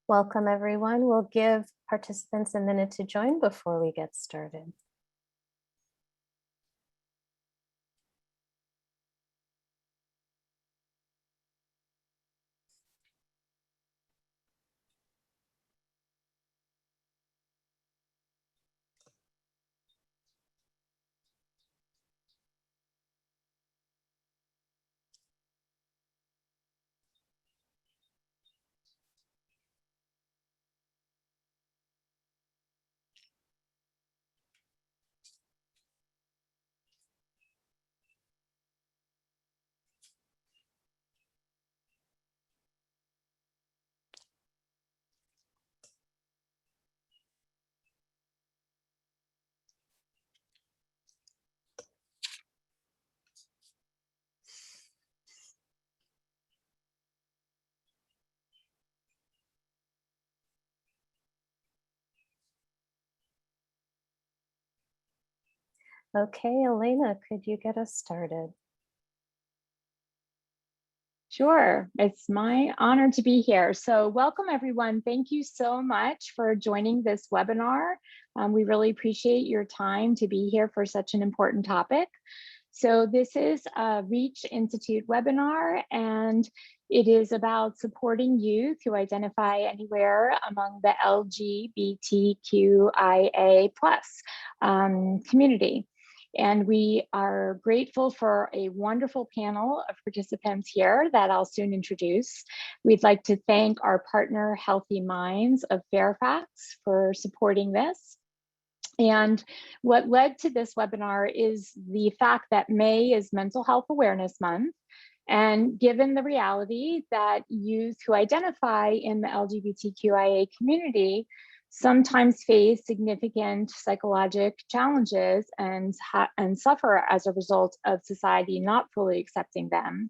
Welcome, everyone. We'll give participants a minute to join before we get started. Okay, Elena, could you get us started? Sure, it's my honor to be here. So welcome everyone. Thank you so much for joining this webinar. We really appreciate your time to be here for such an important topic. So this is a Reach Institute webinar, and it is about supporting youth who identify anywhere among the LGBTQIA+ community. And we are grateful for a wonderful panel of participants here that I'll soon introduce. We'd like to thank our partner, Healthy Minds of Fairfax, for supporting this. And what led to this webinar is the fact that May is Mental Health Awareness Month. And given the reality that youth who identify in the LGBTQIA community sometimes face significant psychological challenges and suffer as a result of society not fully accepting them.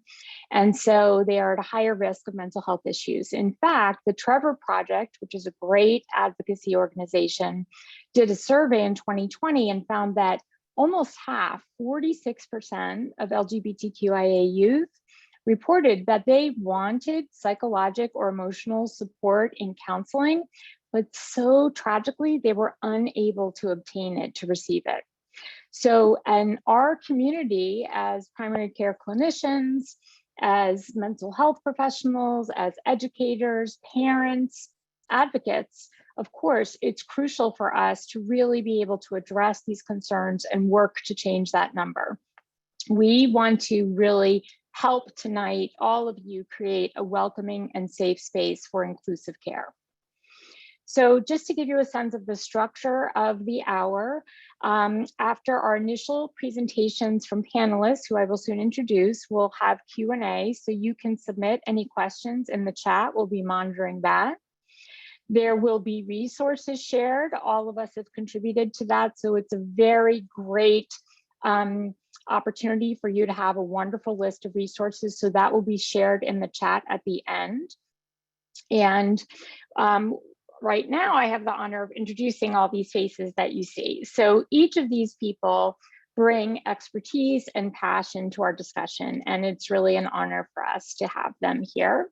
And so they are at a higher risk of mental health issues. In fact, the Trevor Project, which is a great advocacy organization, did a survey in 2020 and found that almost half, 46% of LGBTQIA youth reported that they wanted psychological or emotional support in counseling, but so tragically, they were unable to obtain it, to receive it. So, in our community as primary care clinicians, as mental health professionals, as educators, parents, advocates, of course, it's crucial for us to really be able to address these concerns and work to change that number. We want to really help tonight, all of you, create a welcoming and safe space for inclusive care. So just to give you a sense of the structure of the hour, after our initial presentations from panelists, who I will soon introduce, we'll have Q&A, so you can submit any questions in the chat. We'll be monitoring that. There will be resources shared. All of us have contributed to that, so it's a very great opportunity for you to have a wonderful list of resources. So that will be shared in the chat at the end. And right now, I have the honor of introducing all these faces that you see. So each of these people bring expertise and passion to our discussion, and it's really an honor for us to have them here.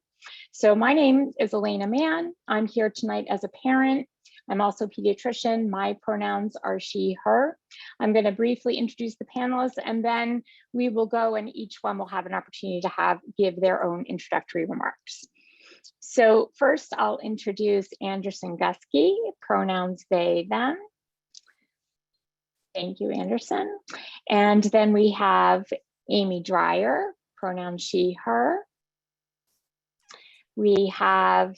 So my name is Elena Mann. I'm here tonight as a parent. I'm also a pediatrician. My pronouns are she, her. I'm going to briefly introduce the panelists, and then we will go and each one will have an opportunity to give their own introductory remarks. So first, I'll introduce Anderson Gusky, pronouns they, them. Thank you, Anderson. And then we have Amy Dreyer, pronouns she, her. We have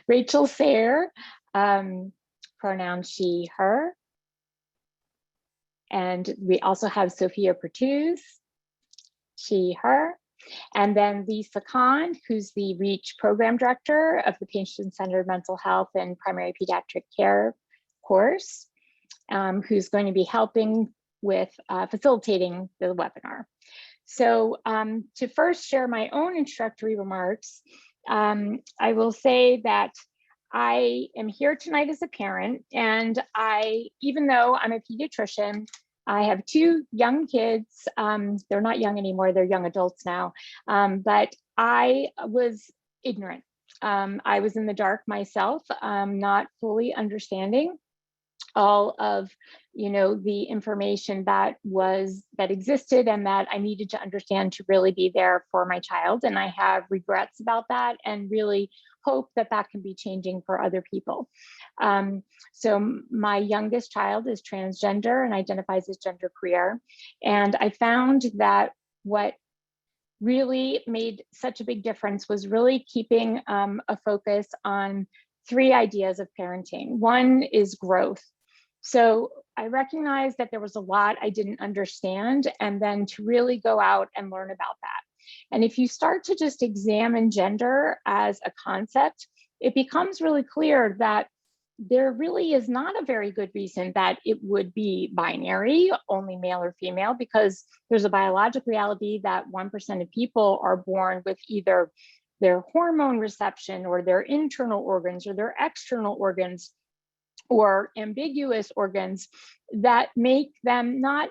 Rachel Sayre, pronouns she, her. And we also have Sophia Pertuz, she, her. And then Lisa Kahn, who's the REACH program director of the Patient-Centered Mental Health and Primary Pediatric Care course, who's going to be helping with facilitating the webinar. So to first share my own introductory remarks, I will say that I am here tonight as a parent, and even though I'm a pediatrician, I have two young kids. They're not young anymore, they're young adults now. But I was ignorant. I was in the dark myself, not fully understanding all of, the information that existed and that I needed to understand to really be there for my child. And I have regrets about that, and really hope that that can be changing for other people. So my youngest child is transgender and identifies as genderqueer. And I found that what really made such a big difference was really keeping a focus on 3 ideas of parenting. One is growth. So I recognized that there was a lot I didn't understand, and then to really go out and learn about that. And if you start to just examine gender as a concept, it becomes really clear that there really is not a very good reason that it would be binary, only male or female, because there's a biologic reality that 1% of people are born with either their hormone reception or their internal organs or their external organs or ambiguous organs that make them not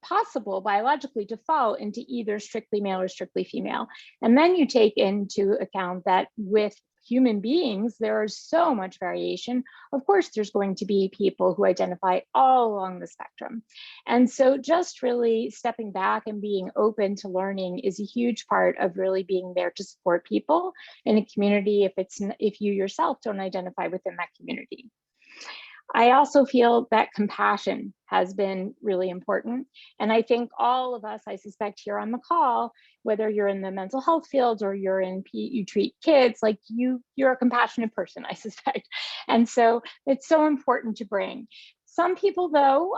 possible biologically to fall into either strictly male or strictly female. And then you take into account that with human beings, there is so much variation. Of course, there's going to be people who identify all along the spectrum. And so just really stepping back and being open to learning is a huge part of really being there to support people in a community if you yourself don't identify within that community. I also feel that compassion has been really important. And I think all of us, I suspect here on the call, whether you're in the mental health field or you treat kids, like you're a compassionate person, I suspect. And so it's so important to bring. Some people, though,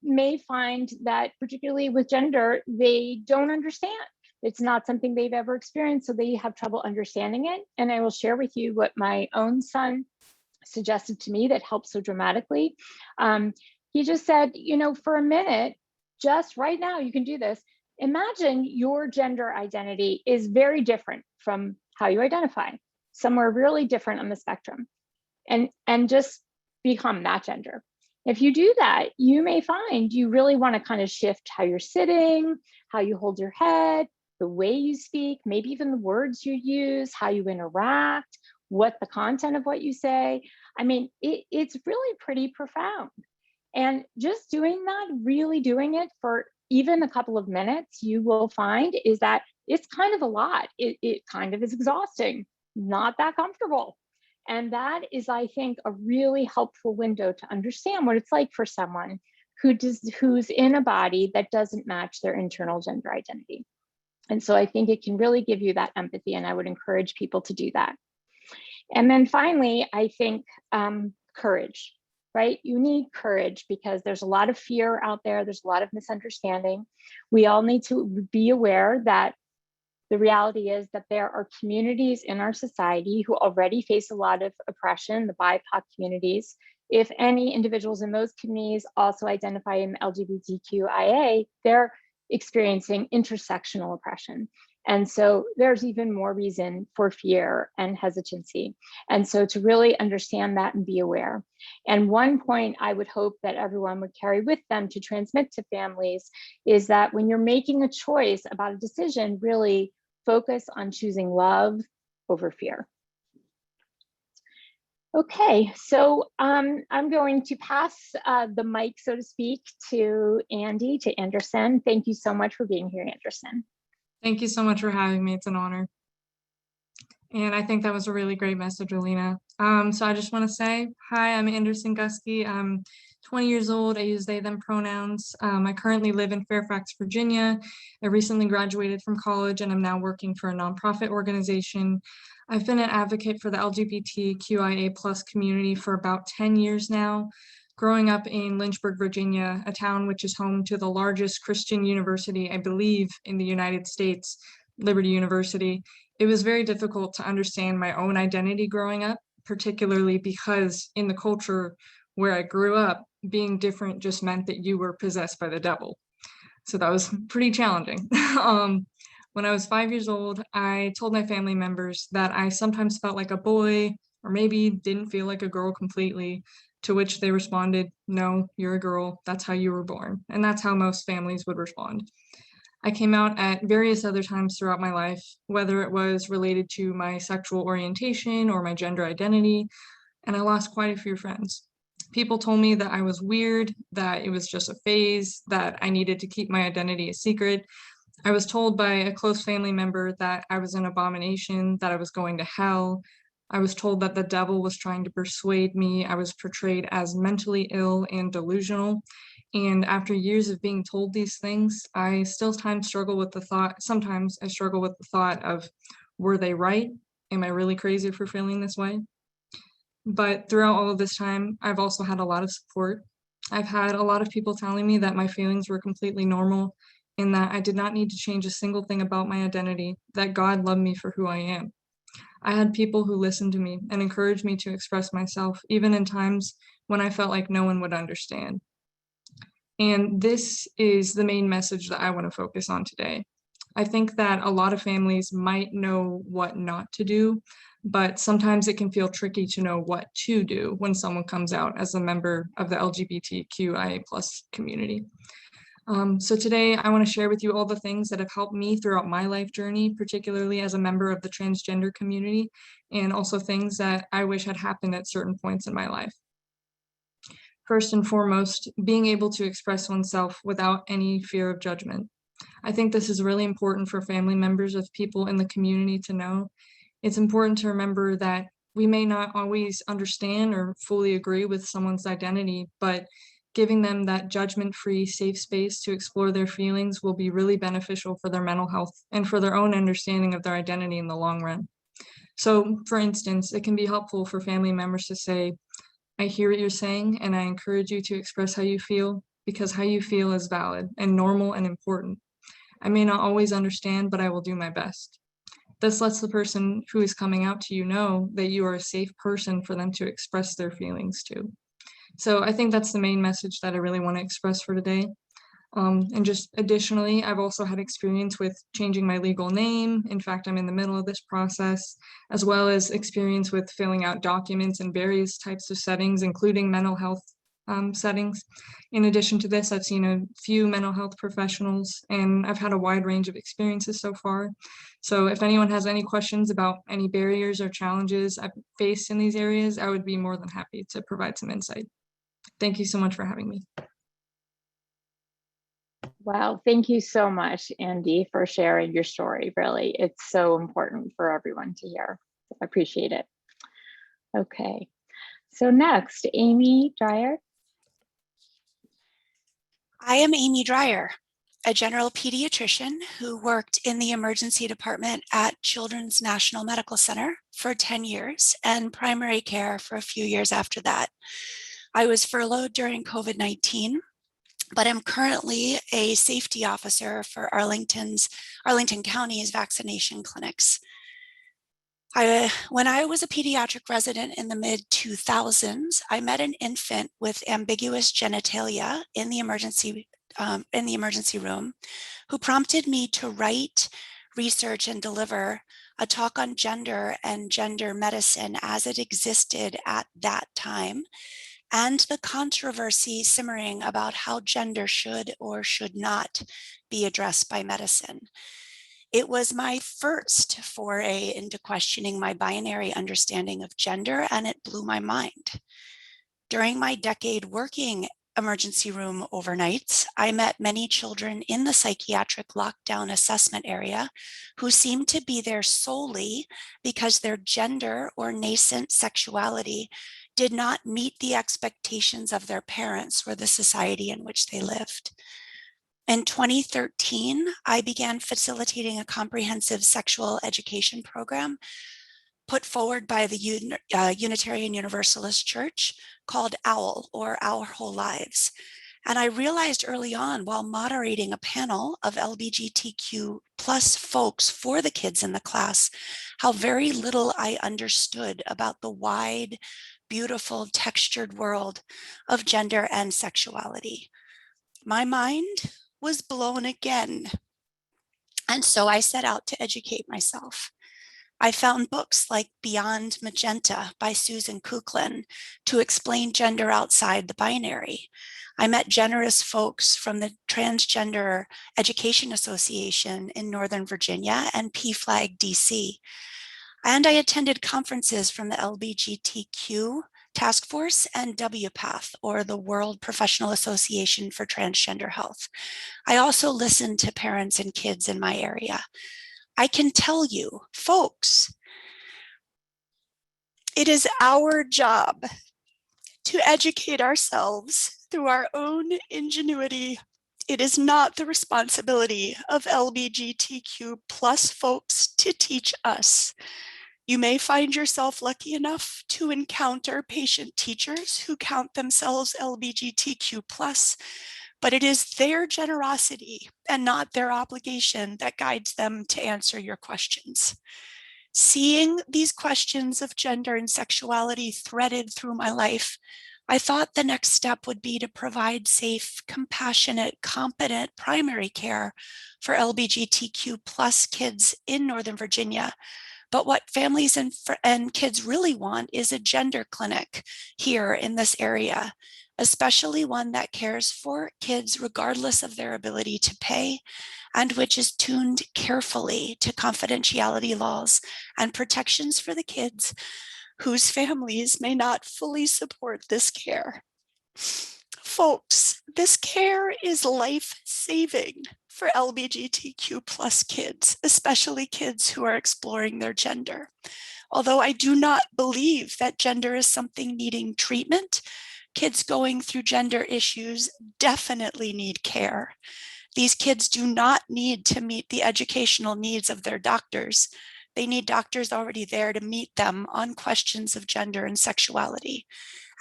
may find that, particularly with gender, they don't understand. It's not something they've ever experienced, so they have trouble understanding it. And I will share with you what my own son suggested to me that helped so dramatically. He just said, for a minute, just right now, you can do this. Imagine your gender identity is very different from how you identify, somewhere really different on the spectrum, and just become that gender. If you do that, you may find you really want to kind of shift how you're sitting, how you hold your head, the way you speak, maybe even the words you use, how you interact, what the content of what you say. I mean, it's really pretty profound. And just doing that, really doing it for even a couple of minutes, you will find is that it's kind of a lot. It kind of is exhausting, not that comfortable. And that is, I think, a really helpful window to understand what it's like for someone who's in a body that doesn't match their internal gender identity. And so I think it can really give you that empathy, and I would encourage people to do that. And then finally, I think courage, right? You need courage because there's a lot of fear out there. There's a lot of misunderstanding. We all need to be aware that the reality is that there are communities in our society who already face a lot of oppression, the BIPOC communities. If any individuals in those communities also identify in LGBTQIA, they're experiencing intersectional oppression. And so there's even more reason for fear and hesitancy. And so to really understand that and be aware. And one point I would hope that everyone would carry with them to transmit to families is that when you're making a choice about a decision, really focus on choosing love over fear. Okay, so I'm going to pass the mic, so to speak, to Anderson. Thank you so much for being here, Anderson. Thank you so much for having me. It's an honor. And I think that was a really great message, Alina. So I just want to say, hi, I'm Anderson Gusky. I'm 20 years old. I use they, them pronouns. I currently live in Fairfax, Virginia. I recently graduated from college and I'm now working for a nonprofit organization. I've been an advocate for the LGBTQIA plus community for about 10 years now. Growing up in Lynchburg, Virginia, a town which is home to the largest Christian university, I believe, in the United States, Liberty University, it was very difficult to understand my own identity growing up, particularly because in the culture where I grew up, being different just meant that you were possessed by the devil. So that was pretty challenging. When I was 5 years old, I told my family members that I sometimes felt like a boy or maybe didn't feel like a girl completely. To which they responded, no, you're a girl, that's how you were born. And that's how most families would respond. I came out at various other times throughout my life, whether it was related to my sexual orientation or my gender identity, and I lost quite a few friends. People told me that I was weird, that it was just a phase, that I needed to keep my identity a secret. I was told by a close family member that I was an abomination, that I was going to hell. I was told that the devil was trying to persuade me. I was portrayed as mentally ill and delusional. And after years of being told these things, I still sometimes struggle with the thought of, were they right? Am I really crazy for feeling this way? But throughout all of this time, I've also had a lot of support. I've had a lot of people telling me that my feelings were completely normal and that I did not need to change a single thing about my identity, that God loved me for who I am. I had people who listened to me and encouraged me to express myself, even in times when I felt like no one would understand. And this is the main message that I want to focus on today. I think that a lot of families might know what not to do, but sometimes it can feel tricky to know what to do when someone comes out as a member of the LGBTQIA+ community. So today I want to share with you all the things that have helped me throughout my life journey, particularly as a member of the transgender community, and also things that I wish had happened at certain points in my life. First and foremost, being able to express oneself without any fear of judgment. I think this is really important for family members of people in the community to know. It's important to remember that we may not always understand or fully agree with someone's identity, but giving them that judgment-free, safe space to explore their feelings will be really beneficial for their mental health and for their own understanding of their identity in the long run. So, for instance, it can be helpful for family members to say, I hear what you're saying, and I encourage you to express how you feel, because how you feel is valid and normal and important. I may not always understand, but I will do my best. This lets the person who is coming out to you know that you are a safe person for them to express their feelings to. So I think that's the main message that I really want to express for today. And just additionally, I've also had experience with changing my legal name. In fact, I'm in the middle of this process, as well as experience with filling out documents in various types of settings, including mental health settings. In addition to this, I've seen a few mental health professionals, and I've had a wide range of experiences so far. So if anyone has any questions about any barriers or challenges I've faced in these areas, I would be more than happy to provide some insight. Thank you so much for having me. Wow, thank you so much, Andy, for sharing your story. Really, it's so important for everyone to hear. I appreciate it. Okay, so next, Amy Dreyer. I am Amy Dreyer, a general pediatrician who worked in the emergency department at Children's National Medical Center for 10 years and primary care for a few years after that. I was furloughed during COVID-19, but I'm currently a safety officer for Arlington County's vaccination clinics. When I was a pediatric resident in the mid-2000s, I met an infant with ambiguous genitalia in the emergency room who prompted me to write, research, and deliver a talk on gender and gender medicine as it existed at that time, and the controversy simmering about how gender should or should not be addressed by medicine. It was my first foray into questioning my binary understanding of gender, and it blew my mind. During my decade working emergency room overnights, I met many children in the psychiatric lockdown assessment area who seemed to be there solely because their gender or nascent sexuality did not meet the expectations of their parents or the society in which they lived. In 2013, I began facilitating a comprehensive sexual education program put forward by the Unitarian Universalist Church called OWL, or Our Whole Lives. And I realized early on, while moderating a panel of LGBTQ+ folks for the kids in the class, how very little I understood about the wide, beautiful, textured world of gender and sexuality. My mind was blown again. And so I set out to educate myself. I found books like Beyond Magenta by Susan Kuklin to explain gender outside the binary. I met generous folks from the Transgender Education Association in Northern Virginia and PFLAG DC. And I attended conferences from the LGBTQ Task Force and WPATH, or the World Professional Association for Transgender Health. I also listened to parents and kids in my area. I can tell you, folks, it is our job to educate ourselves through our own ingenuity. It is not the responsibility of LGBTQ plus folks to teach us. You may find yourself lucky enough to encounter patient teachers who count themselves LGBTQ plus, but it is their generosity and not their obligation that guides them to answer your questions. Seeing these questions of gender and sexuality threaded through my life, I thought the next step would be to provide safe, compassionate, competent primary care for LGBTQ plus kids in Northern Virginia. But what families and kids really want is a gender clinic here in this area, especially one that cares for kids regardless of their ability to pay, and which is tuned carefully to confidentiality laws and protections for the kids whose families may not fully support this care. Folks, this care is life-saving for LGBTQ plus kids, especially kids who are exploring their gender. Although I do not believe that gender is something needing treatment, kids going through gender issues definitely need care. These kids do not need to meet the educational needs of their doctors. They need doctors already there to meet them on questions of gender and sexuality.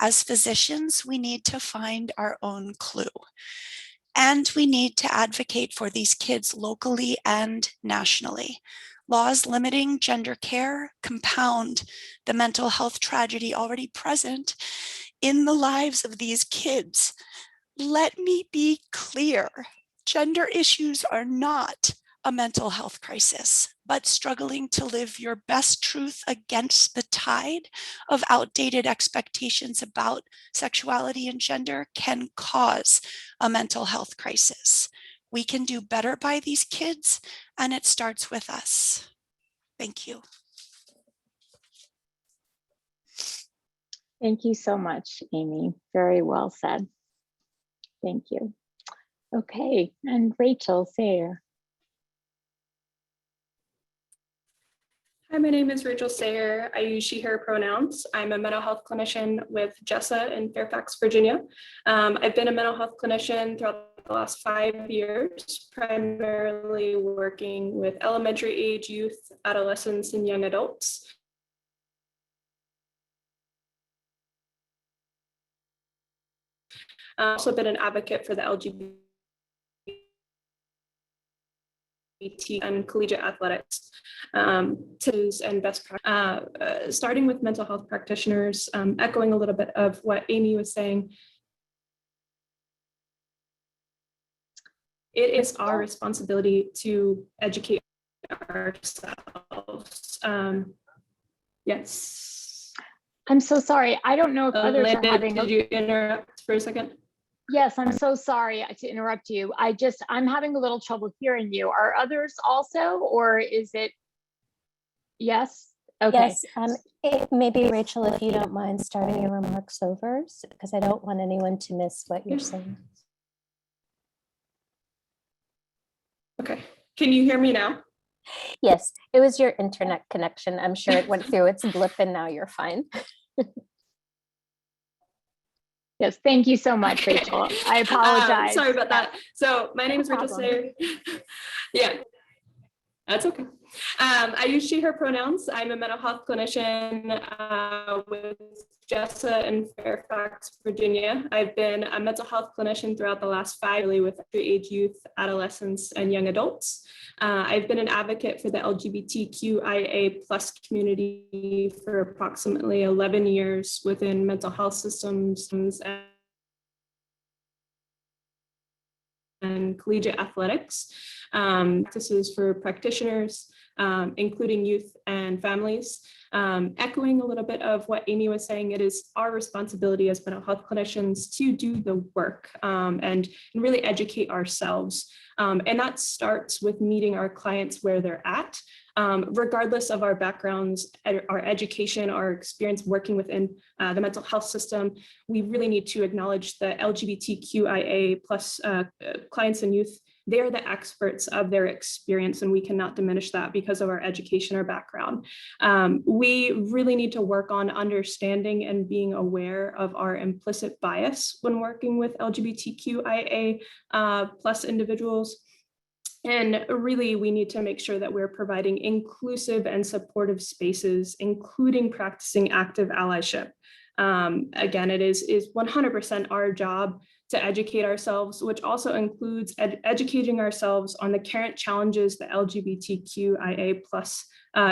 As physicians, we need to find our own clue. And we need to advocate for these kids locally and nationally. Laws limiting gender care compound the mental health tragedy already present in the lives of these kids. Let me be clear, gender issues are not a mental health crisis, but struggling to live your best truth against the tide of outdated expectations about sexuality and gender can cause a mental health crisis. We can do better by these kids, and it starts with us. Thank you. Thank you so much, Amy. Very well said. Thank you. Okay, and Rachel Sayer. Hi, my name is Rachel Sayer. I use she, her pronouns. I'm a mental health clinician with Jessa in Fairfax, Virginia. I've been a mental health clinician throughout the last 5 years, primarily working with elementary age youth, adolescents, and young adults. I've also been an advocate for the LGBT and collegiate athletics and best practice. Starting with mental health practitioners, echoing a little bit of what Amy was saying, it is our responsibility to educate ourselves. Yes. I'm so sorry. I don't know if others are having. Did you interrupt for a second? Yes, I'm so sorry to interrupt you. I'm having a little trouble hearing you. Are others also, or is it? Yes. Okay. Yes. Maybe Rachel, if you don't mind starting your remarks over, because I don't want anyone to miss what you're saying. Okay. Can you hear me now? Yes, it was your internet connection. I'm sure it went through its blip and now you're fine. Yes, thank you so much, Okay. Rachel. I apologize. Sorry about that. So my name is Rachel Sayer. Yeah, that's okay. I use she, her pronouns. I'm a mental health clinician with Jessa in Fairfax, Virginia. I've been a mental health clinician throughout the last 5 years with age youth, adolescents, and young adults. I've been an advocate for the LGBTQIA plus community for approximately 11 years within mental health systems and collegiate athletics, practices for practitioners, including youth and families. Echoing a little bit of what Amy was saying, it is our responsibility as mental health clinicians to do the work and really educate ourselves. And that starts with meeting our clients where they're at. Regardless of our backgrounds, our education, our experience working within the mental health system, we really need to acknowledge the LGBTQIA plus clients and youth. They're the experts of their experience, and we cannot diminish that because of our education or background. We really need to work on understanding and being aware of our implicit bias when working with LGBTQIA plus individuals. And really, we need to make sure that we're providing inclusive and supportive spaces, including practicing active allyship. Again, it is 100% our job to educate ourselves, which also includes educating ourselves on the current challenges that LGBTQIA plus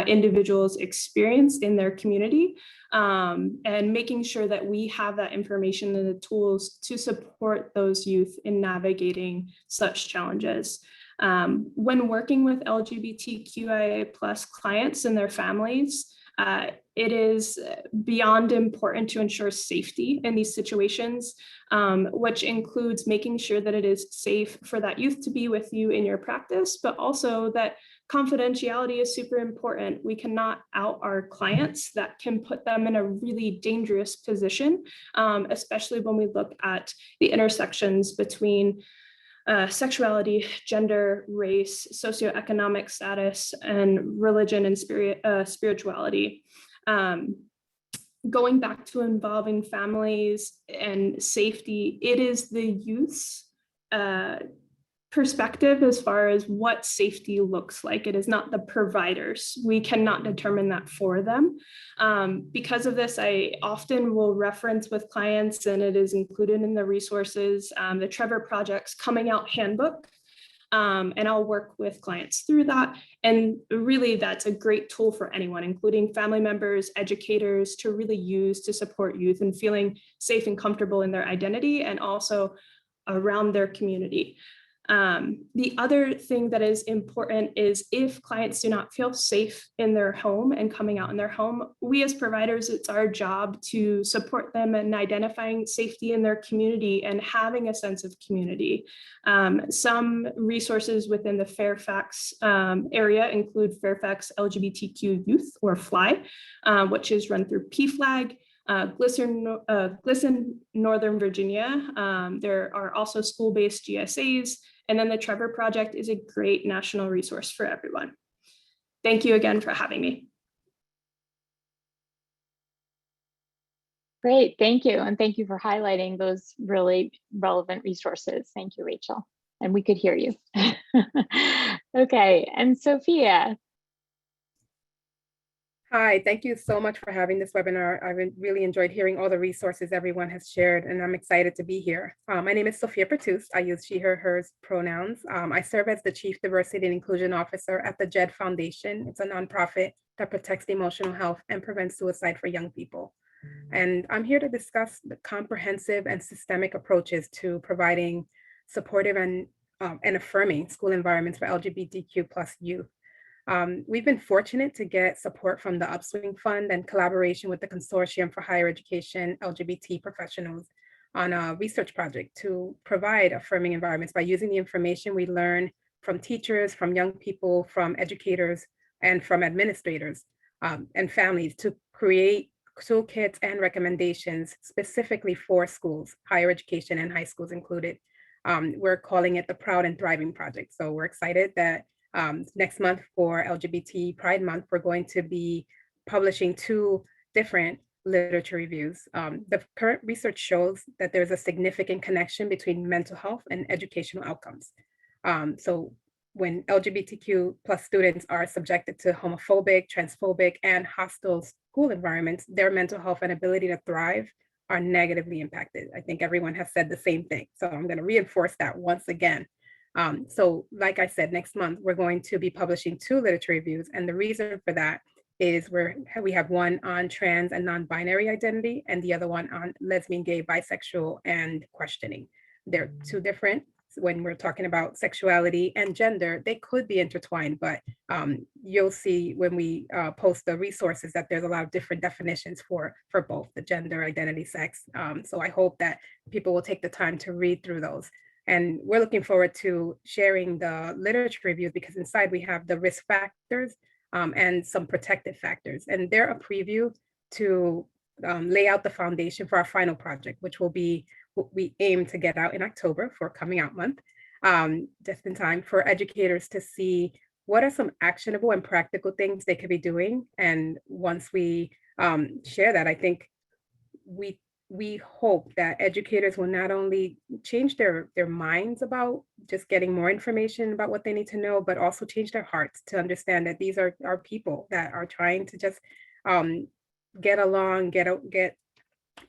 individuals experience in their community, and making sure that we have that information and the tools to support those youth in navigating such challenges. When working with LGBTQIA plus clients and their families, it is beyond important to ensure safety in these situations, which includes making sure that it is safe for that youth to be with you in your practice, but also that confidentiality is super important. We cannot out our clients. That can put them in a really dangerous position, especially when we look at the intersections between sexuality, gender, race, socioeconomic status, and religion and spirituality. Going back to involving families and safety, it is the youth's perspective as far as what safety looks like. It is not the providers. We cannot determine that for them. Because of this, I often will reference with clients, and it is included in the resources, the Trevor Project's Coming Out Handbook. And I'll work with clients through that. And really, that's a great tool for anyone, including family members, educators, to really use to support youth and feeling safe and comfortable in their identity and also around their community. The other thing that is important is if clients do not feel safe in their home and coming out in their home, we as providers, it's our job to support them in identifying safety in their community and having a sense of community. Some resources within the Fairfax area include Fairfax LGBTQ Youth, or FLY, which is run through PFLAG. GLSEN Northern Virginia. There are also school-based GSAs, and then the Trevor Project is a great national resource for everyone. Thank you again for having me. Great, thank you. And thank you for highlighting those really relevant resources. Thank you, Rachel. And we could hear you. Okay, and Sophia. Hi, thank you so much for having this webinar. I've really enjoyed hearing all the resources everyone has shared, and I'm excited to be here. My name is Sophia Pertus. I use she, her, hers pronouns. I serve as the Chief Diversity and Inclusion Officer at the JED Foundation. It's a nonprofit that protects the emotional health and prevents suicide for young people. And I'm here to discuss the comprehensive and systemic approaches to providing supportive and affirming school environments for LGBTQ plus youth. We've been fortunate to get support from the Upswing Fund and collaboration with the Consortium for Higher Education LGBT Professionals on a research project to provide affirming environments by using the information we learn from teachers, from young people, from educators, and from administrators and families to create toolkits and recommendations specifically for schools, higher education and high schools included. We're calling it the Proud and Thriving Project. So we're excited that next month for LGBT Pride Month, we're going to be publishing 2 different literature reviews. The current research shows that there's a significant connection between mental health and educational outcomes. So when LGBTQ plus students are subjected to homophobic, transphobic, and hostile school environments, their mental health and ability to thrive are negatively impacted. I think everyone has said the same thing. So I'm going to reinforce that once again. So like I said, next month, we're going to be publishing 2 literature reviews. And the reason for that is we have one on trans and non-binary identity and the other one on lesbian, gay, bisexual, and questioning. They're 2 different when we're talking about sexuality and gender, they could be intertwined, but you'll see when we post the resources that there's a lot of different definitions for both the gender, identity, sex. So I hope that people will take the time to read through those. And we're looking forward to sharing the literature reviews, because inside we have the risk factors and some protective factors. And they're a preview to lay out the foundation for our final project, which will be what we aim to get out in October for coming out month, just in time for educators to see what are some actionable and practical things they could be doing. And once we share that, I think we hope that educators will not only change their minds about just getting more information about what they need to know, but also change their hearts to understand that these are people that are trying to just get along, get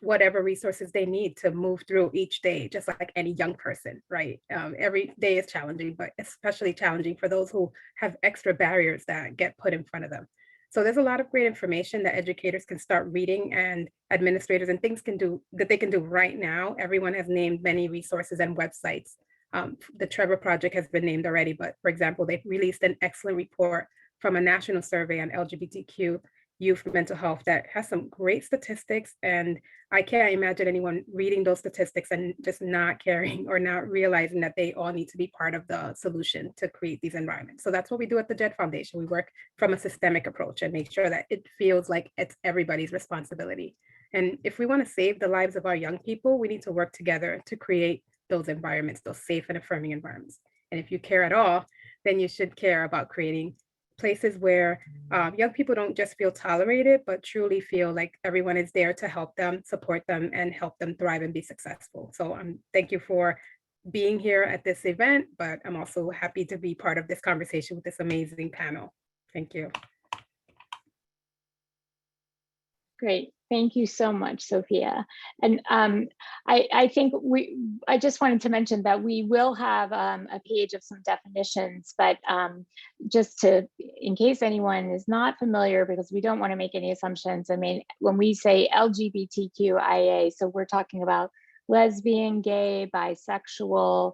whatever resources they need to move through each day, just like any young person, right? Every day is challenging, but especially challenging for those who have extra barriers that get put in front of them. So there's a lot of great information that educators can start reading, and administrators and things that they can do right now. Everyone has named many resources and websites. The Trevor Project has been named already, but for example, they've released an excellent report from a national survey on LGBTQ youth mental health that has some great statistics. And I can't imagine anyone reading those statistics and just not caring or not realizing that they all need to be part of the solution to create these environments. So that's what we do at the JED Foundation. We work from a systemic approach and make sure that it feels like it's everybody's responsibility. And if we want to save the lives of our young people, we need to work together to create those environments, those safe and affirming environments. And if you care at all, then you should care about creating places where young people don't just feel tolerated, but truly feel like everyone is there to help them, support them, and help them thrive and be successful. So thank you for being here at this event, but I'm also happy to be part of this conversation with this amazing panel. Thank you. Great. Thank you so much, Sophia. And I think I just wanted to mention that we will have a page of some definitions, but just in case anyone is not familiar, because we don't want to make any assumptions. I mean, when we say LGBTQIA, so we're talking about lesbian, gay, bisexual,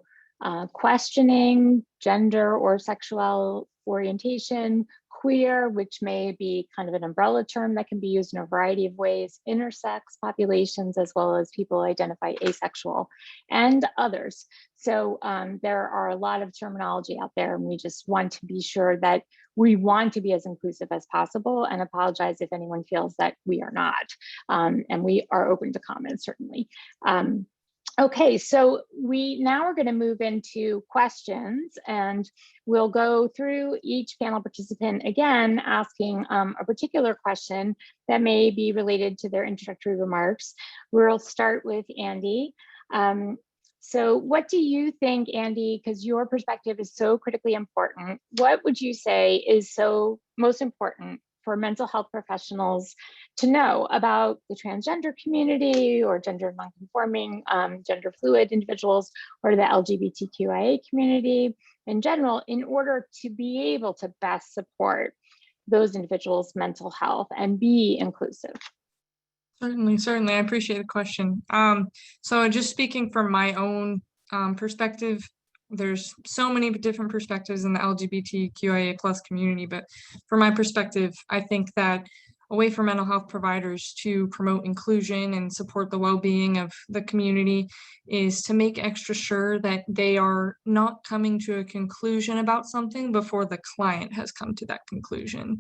questioning gender or sexual orientation, queer, which may be kind of an umbrella term that can be used in a variety of ways, intersex populations, as well as people who identify asexual, and others. So there are a lot of terminology out there, and we just want to be sure that we want to be as inclusive as possible, and apologize if anyone feels that we are not. And we are open to comments, certainly. Okay, so we now are going to move into questions, and we'll go through each panel participant again, asking a particular question that may be related to their introductory remarks. We'll start with Andy. So what do you think, Andy, because your perspective is so critically important, what would you say is so most important for mental health professionals to know about the transgender community, or gender nonconforming, gender fluid individuals, or the LGBTQIA community in general, in order to be able to best support those individuals' mental health and be inclusive? Certainly. I appreciate the question. So just speaking from my own perspective, there's so many different perspectives in the LGBTQIA plus community, but from my perspective, I think that a way for mental health providers to promote inclusion and support the well-being of the community is to make extra sure that they are not coming to a conclusion about something before the client has come to that conclusion.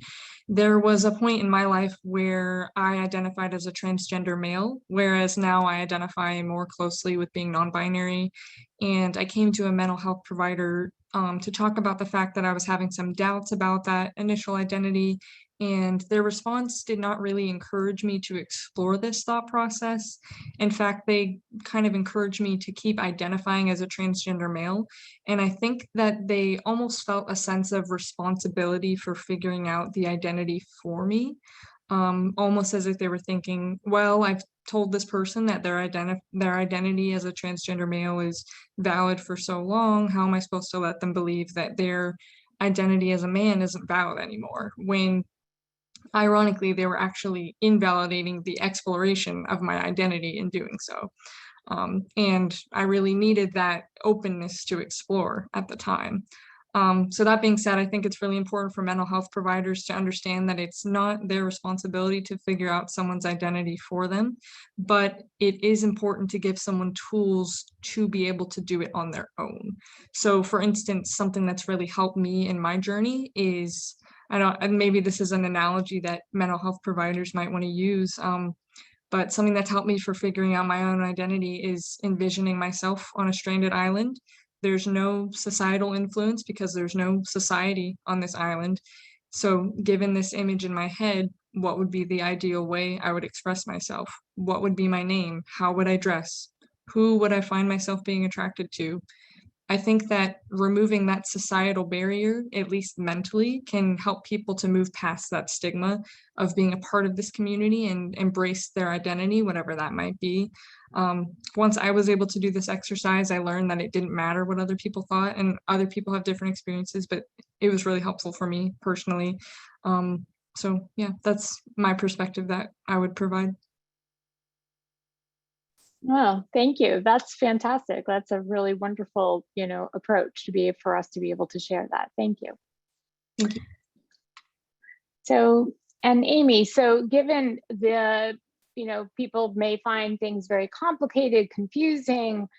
There was a point in my life where I identified as a transgender male, whereas now I identify more closely with being non-binary. And I came to a mental health provider to talk about the fact that I was having some doubts about that initial identity, and their response did not really encourage me to explore this thought process. In fact, they kind of encouraged me to keep identifying as a transgender male. And I think that they almost felt a sense of responsibility for figuring out the identity for me, almost as if they were thinking, well, I've told this person that their identity as a transgender male is valid for so long. How am I supposed to let them believe that their identity as a man isn't valid anymore, when ironically they were actually invalidating the exploration of my identity in doing so? And I really needed that openness to explore at the time. So that being said, I think it's really important for mental health providers to understand that it's not their responsibility to figure out someone's identity for them, but it is important to give someone tools to be able to do it on their own. So for instance, something that's really helped me in my journey is, and maybe this is an analogy that mental health providers might want to use, but something that's helped me for figuring out my own identity is envisioning myself on a stranded island. There's no societal influence because there's no society on this island. So given this image in my head, what would be the ideal way I would express myself? What would be my name? How would I dress? Who would I find myself being attracted to? I think that removing that societal barrier, at least mentally, can help people to move past that stigma of being a part of this community and embrace their identity, whatever that might be. Once I was able to do this exercise, I learned that it didn't matter what other people thought, and other people have different experiences, but it was really helpful for me personally. So yeah, that's my perspective that I would provide. Oh, thank you. That's fantastic. That's a really wonderful, approach for us to be able to share that. Thank you. Thank you. So, and Amy, so given the, people may find things very complicated, confusing,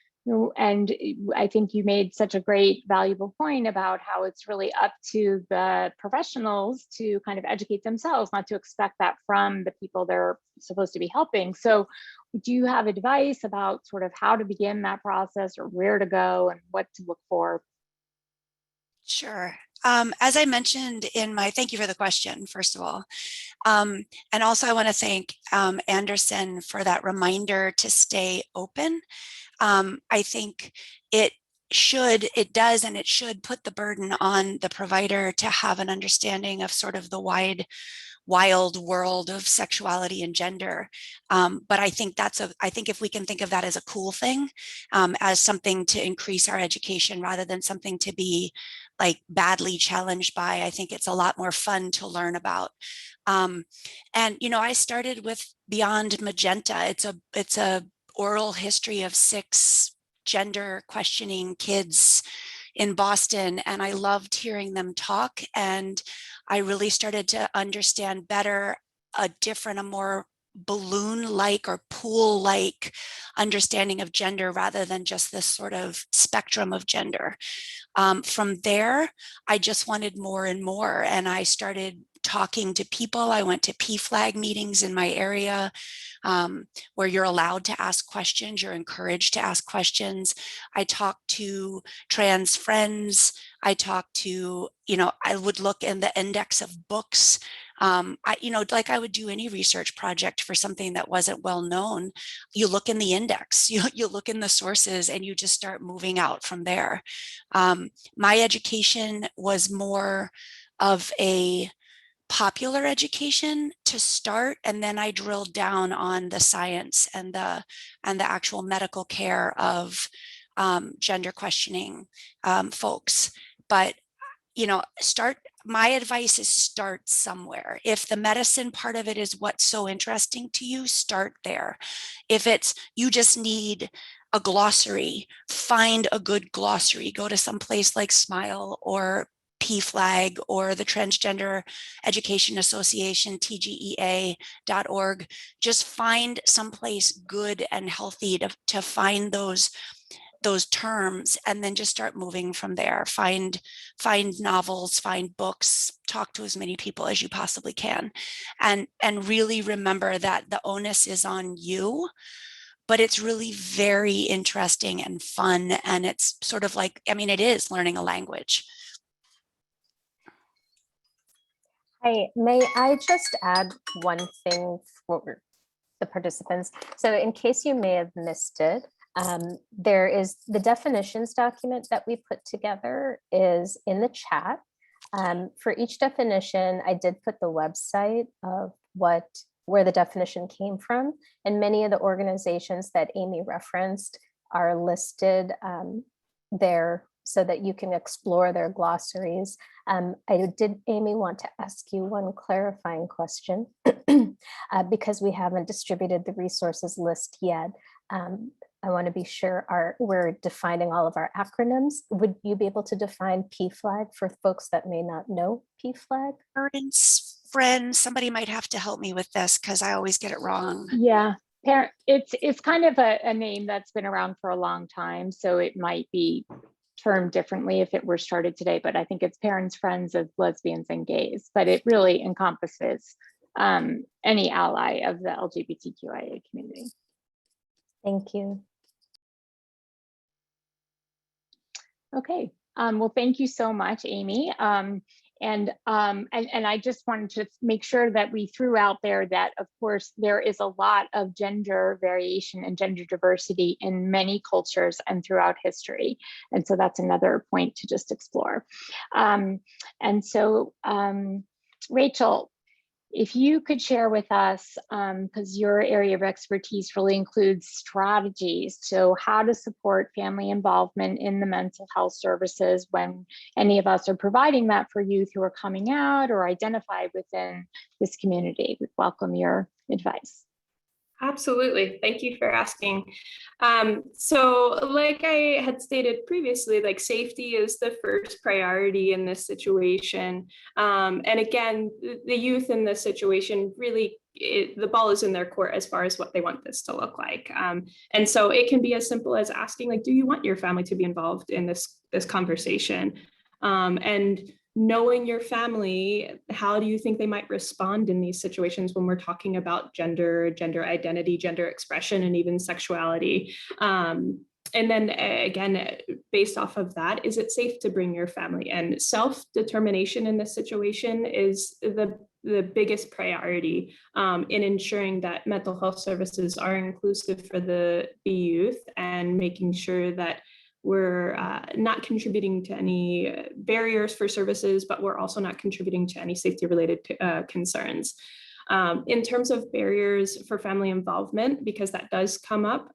and I think you made such a great, valuable point about how it's really up to the professionals to kind of educate themselves, not to expect that from the people they're supposed to be helping. So do you have advice about sort of how to begin that process or where to go and what to look for? Sure. As I mentioned thank you for the question, first of all. And also I want to thank Anderson for that reminder to stay open. I think it should put the burden on the provider to have an understanding of sort of the wild world of sexuality and gender. But I think if we can think of that as a cool thing, as something to increase our education rather than something to be like badly challenged by, I think it's a lot more fun to learn about. And I started with Beyond Magenta. It's a oral history of 6 gender questioning kids in Boston, and I loved hearing them talk, and I really started to understand better a more balloon-like or pool-like understanding of gender rather than just this sort of spectrum of gender. From there, I just wanted more and more, and I started talking to people. I went to PFLAG meetings in my area where you're allowed to ask questions, you're encouraged to ask questions. I talked to trans friends. I talked to, I would look in the index of books. Like I would do any research project for something that wasn't well known. You look in the index, you look in the sources, and you just start moving out from there. My education was more of a popular education to start, and then I drilled down on the science and the actual medical care of gender questioning folks. But my advice is start somewhere. If the medicine part of it is what's so interesting to you, start there. If it's you just need a glossary, find a good glossary. Go to some place like Smile or PFLAG or the Transgender Education Association, tgea.org. Just find someplace good and healthy to find those terms, and then just start moving from there. Find novels, find books, talk to as many people as you possibly can, and really remember that the onus is on you. But it's really very interesting and fun, and it's sort of like, it is learning a language. May I just add one thing for the participants? So in case you may have missed it, there is the definitions document that we put together is in the chat. For each definition, I did put the website of where the definition came from, and many of the organizations that Amy referenced are listed there so that you can explore their glossaries. I did, Amy, want to ask you one clarifying question because we haven't distributed the resources list yet. I want to be sure we're defining all of our acronyms. Would you be able to define PFLAG for folks that may not know PFLAG? Parents, friends, somebody might have to help me with this because I always get it wrong. Yeah, it's kind of a name that's been around for a long time, so it might be termed differently if it were started today, but I think it's Parents, Friends of Lesbians and Gays, but it really encompasses any ally of the LGBTQIA community. Thank you. Okay, well, thank you so much, Amy. And I just wanted to make sure that we threw out there that, of course, there is a lot of gender variation and gender diversity in many cultures and throughout history. And so that's another point to just explore. Rachel, if you could share with us, because your area of expertise really includes strategies, so how to support family involvement in the mental health services when any of us are providing that for youth who are coming out or identified within this community. We welcome your advice. Absolutely. Thank you for asking. So like I had stated previously, like safety is the first priority in this situation. And again, the youth in this situation really, the ball is in their court as far as what they want this to look like. And so it can be as simple as asking, like, do you want your family to be involved in this conversation? And knowing your family, how do you think they might respond in these situations when we're talking about gender, gender identity, gender expression, and even sexuality? And then again, based off of that, is it safe to bring your family in? Self-determination in this situation is the biggest priority in ensuring that mental health services are inclusive for the youth and making sure that we're not contributing to any barriers for services, but we're also not contributing to any safety-related concerns. In terms of barriers for family involvement, because that does come up,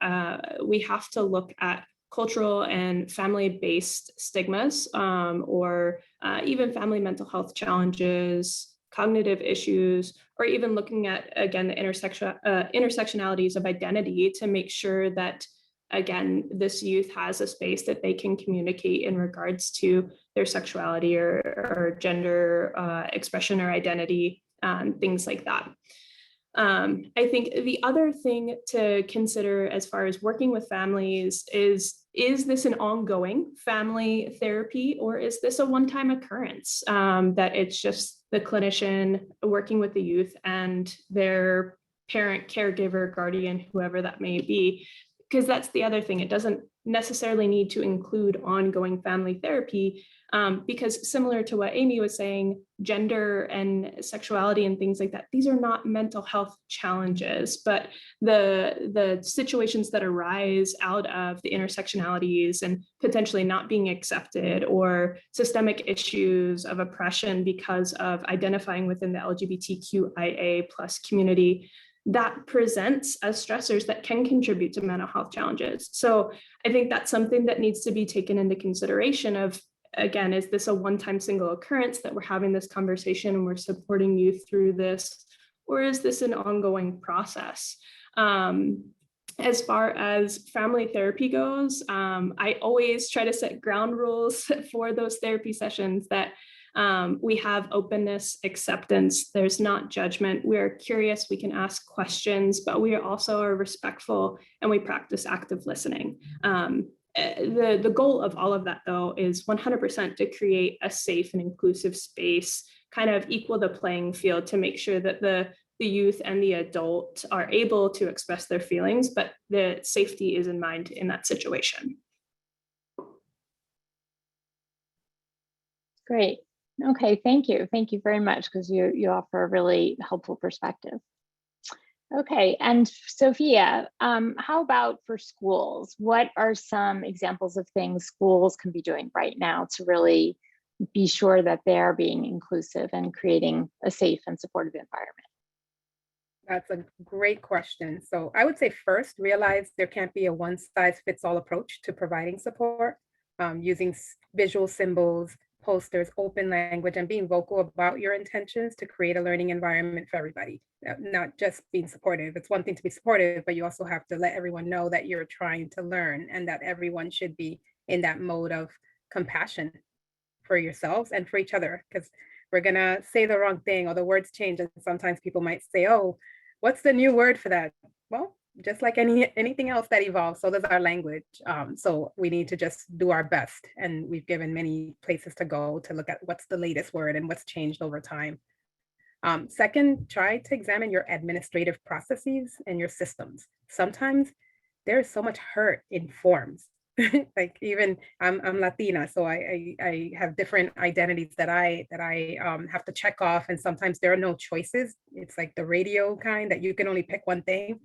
we have to look at cultural and family-based stigmas or even family mental health challenges, cognitive issues, or even looking at, again, the intersectionalities of identity to make sure that, again, this youth has a space that they can communicate in regards to their sexuality or gender expression or identity, things like that. I think the other thing to consider as far as working with families is this an ongoing family therapy, or is this a one-time occurrence that it's just the clinician working with the youth and their parent, caregiver, guardian, whoever that may be? Because that's the other thing. It doesn't necessarily need to include ongoing family therapy because similar to what Amy was saying, gender and sexuality and things like that, these are not mental health challenges, but the situations that arise out of the intersectionalities and potentially not being accepted or systemic issues of oppression because of identifying within the LGBTQIA+ community, that presents as stressors that can contribute to mental health challenges. So I think that's something that needs to be taken into consideration of, again, is this a one-time single occurrence that we're having this conversation and we're supporting youth through this, or is this an ongoing process? As far as family therapy goes, I always try to set ground rules for those therapy sessions that we have openness, acceptance, there's not judgment. We are curious, we can ask questions, but we also are respectful and we practice active listening. The goal of all of that, though, is 100% to create a safe and inclusive space, kind of equal the playing field to make sure that the youth and the adult are able to express their feelings, but the safety is in mind in that situation. Great. Okay, thank you. Thank you very much, because you offer a really helpful perspective. Okay, and Sophia, how about for schools? What are some examples of things schools can be doing right now to really be sure that they're being inclusive and creating a safe and supportive environment? That's a great question. So I would say first, realize there can't be a one-size-fits-all approach to providing support. Using visual symbols, posters, open language, and being vocal about your intentions to create a learning environment for everybody. Not just being supportive. It's one thing to be supportive, but you also have to let everyone know that you're trying to learn and that everyone should be in that mode of compassion for yourselves and for each other, because we're gonna say the wrong thing or the words change, and sometimes people might say, oh, what's the new word for that? Well, just like anything else that evolves, so does our language. So we need to just do our best, and we've given many places to go to look at what's the latest word and what's changed over time. Second, try to examine your administrative processes and your systems. Sometimes there's so much hurt in forms. Like even I'm Latina, so I have different identities that I have to check off, and sometimes there are no choices. It's like the radio kind that you can only pick one thing.